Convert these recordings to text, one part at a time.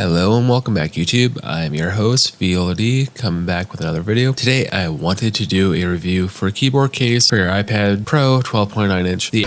Hello and welcome back YouTube. I'm your host, Viola D, coming back with another video. Today I wanted to do a review for a keyboard case for your iPad Pro 12.9 inch. The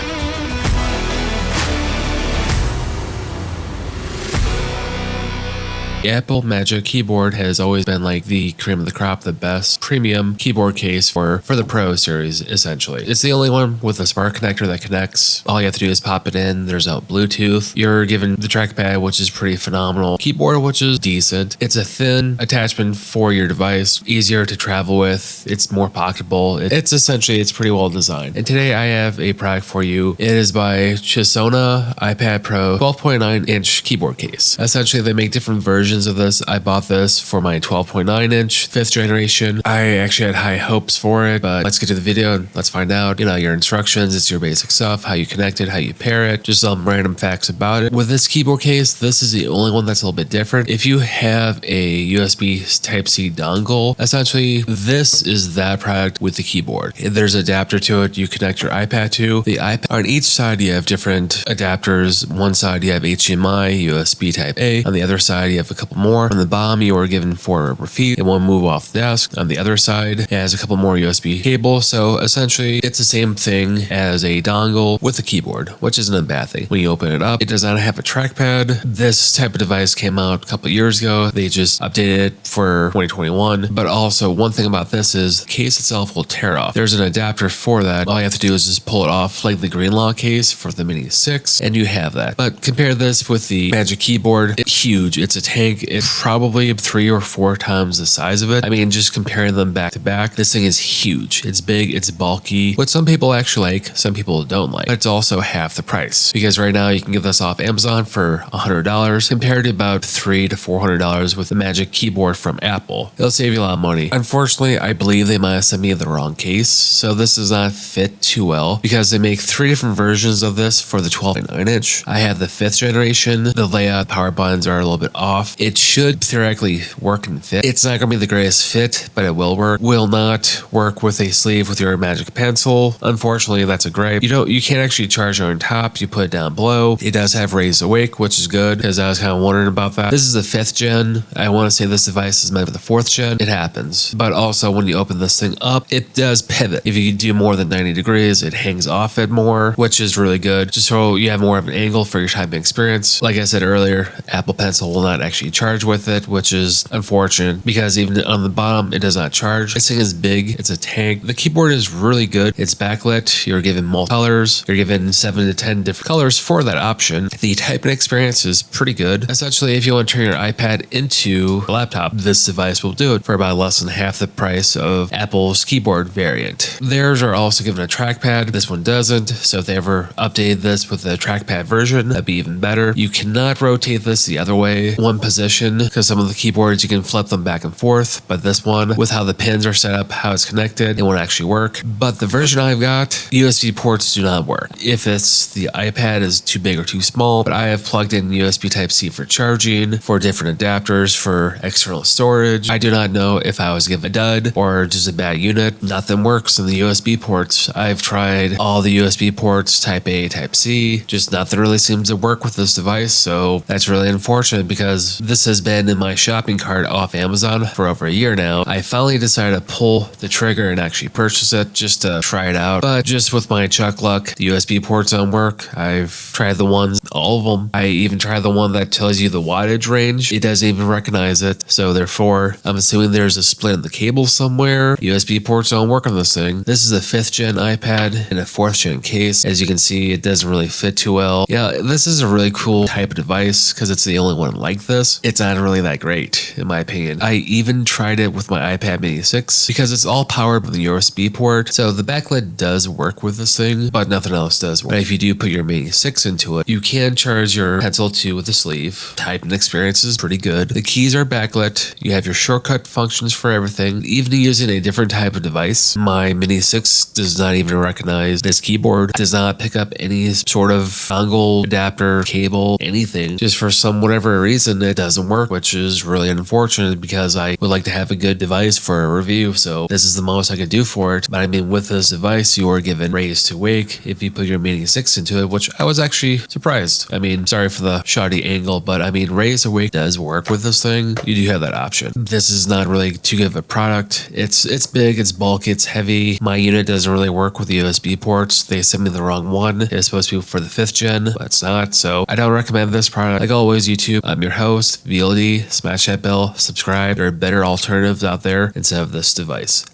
Apple Magic Keyboard has always been like the cream of the crop, the best premium keyboard case for the Pro series, essentially. It's the only one with a smart connector that connects. All you have to do is pop it in. There's no Bluetooth. You're given the trackpad, which is pretty phenomenal. Keyboard, which is decent. It's a thin attachment for your device, easier to travel with. It's more pocketable. It's pretty well designed. And today I have a product for you. It is by CHESONA iPad Pro 12.9 inch keyboard case. Essentially, they make different versions of this. I bought this for my 12.9 inch 5th generation. I actually had high hopes for it, but let's get to the video and let's find out. Your instructions, it's your basic stuff, how you connect it, how you pair it, just some random facts about it. With this keyboard case, this is the only one that's a little bit different. If you have a USB Type-C dongle, essentially this is that product with the keyboard. There's an adapter to it you connect your iPad to. The iPad, on each side you have different adapters. One side you have HDMI, USB Type-A. On the other side you have a couple more. On the bottom you are given 4 rubber feet. It won't move off the desk. On the other side it has a couple more USB cables. So essentially it's the same thing as a dongle with a keyboard, which isn't a bad thing. When you open it up, it does not have a trackpad. This type of device came out a couple years ago. They just updated it for 2021. But also one thing about this is the case itself will tear off. There's an adapter for that. All you have to do is just pull it off like the Greenlaw case for the Mini 6 and you have that. But compare this with the Magic Keyboard. It's huge. It's a tank. It's probably 3 or 4 times the size of it. I mean, just comparing them back to back, this thing is huge. It's big, it's bulky, what some people actually like, some people don't like. But it's also half the price because right now you can get this off Amazon for $100 compared to about $300 to $400 with the Magic Keyboard from Apple. It'll save you a lot of money. Unfortunately, I believe they might have sent me the wrong case, so this does not fit too well because they make 3 different versions of this for the 12.9 inch. I have the 5th generation. The layout, power buttons are a little bit off. It should theoretically work and fit. It's not going to be the greatest fit, but it will work. Will not work with a sleeve with your Magic Pencil. Unfortunately, that's a gripe. You can't actually charge it on top. You put it down below. It does have Raise Awake, which is good because I was kind of wondering about that. This is the 5th gen. I want to say this device is meant for the 4th gen. It happens. But also when you open this thing up, it does pivot. If you do more than 90 degrees, it hangs off it more, which is really good. Just so you have more of an angle for your typing experience. Like I said earlier, Apple Pencil will not actually charge with it, which is unfortunate because even on the bottom, it does not charge. This thing is big. It's a tank. The keyboard is really good. It's backlit. You're given multiple colors. You're given 7 to 10 different colors for that option. The typing experience is pretty good. Essentially, if you want to turn your iPad into a laptop, this device will do it for about less than half the price of Apple's keyboard variant. Theirs are also given a trackpad. This one doesn't. So if they ever updated this with the trackpad version, that'd be even better. You cannot rotate this the other way, one position, because some of the keyboards you can flip them back and forth, but this one, with how the pins are set up, how it's connected, it won't actually work. But the version I've got, USB ports do not work. If it's the iPad is too big or too small, but I have plugged in USB Type-C for charging, for different adapters, for external storage. I do not know if I was given a dud or just a bad unit. Nothing works in the USB ports. I've tried all the USB ports, Type-A, Type-C, just nothing really seems to work with this device, so that's really unfortunate because this has been in my shopping cart off Amazon for over a year now. I finally decided to pull the trigger and actually purchase it just to try it out, but just with my chuck luck, the USB ports don't work. I've tried the ones, all of them. I even tried the one that tells you the wattage range. It doesn't even recognize it, so therefore I'm assuming there's a split in the cable somewhere. USB ports don't work on this thing. This is a 5th gen iPad in a 4th gen case. As you can see, it doesn't really fit too well. Yeah, this is a really cool type of device because it's the only one like this. It's not really that great in my opinion. I even tried it with my iPad Mini 6 because it's all powered with the USB port. So the backlit does work with this thing, but nothing else does work. But if you do put your Mini 6 into it, you can charge your pencil to with the sleeve. Typing experience is pretty good. The keys are backlit. You have your shortcut functions for everything. Even using a different type of device, my Mini 6 does not even recognize this keyboard. It does not pick up any sort of dongle, adapter, cable, anything. Just for some whatever reason, it doesn't work, which is really unfortunate because I would like to have a good device for a review. So this is the most I could do for it. But I mean, with this device, you are given raise to wake if you put your meeting sticks into it, which I was actually surprised. I mean, sorry for the shoddy angle, but I mean, raise to wake does work with this thing. You do have that option. This is not really too good of a product. It's big, it's bulky, it's heavy. My unit doesn't really work with the USB ports. They sent me the wrong one. It's supposed to be for the 5th gen, but it's not. So I don't recommend this product. Like always, YouTube, I'm your host, VLD. Smash that bell, subscribe. There are better alternatives out there instead of this device.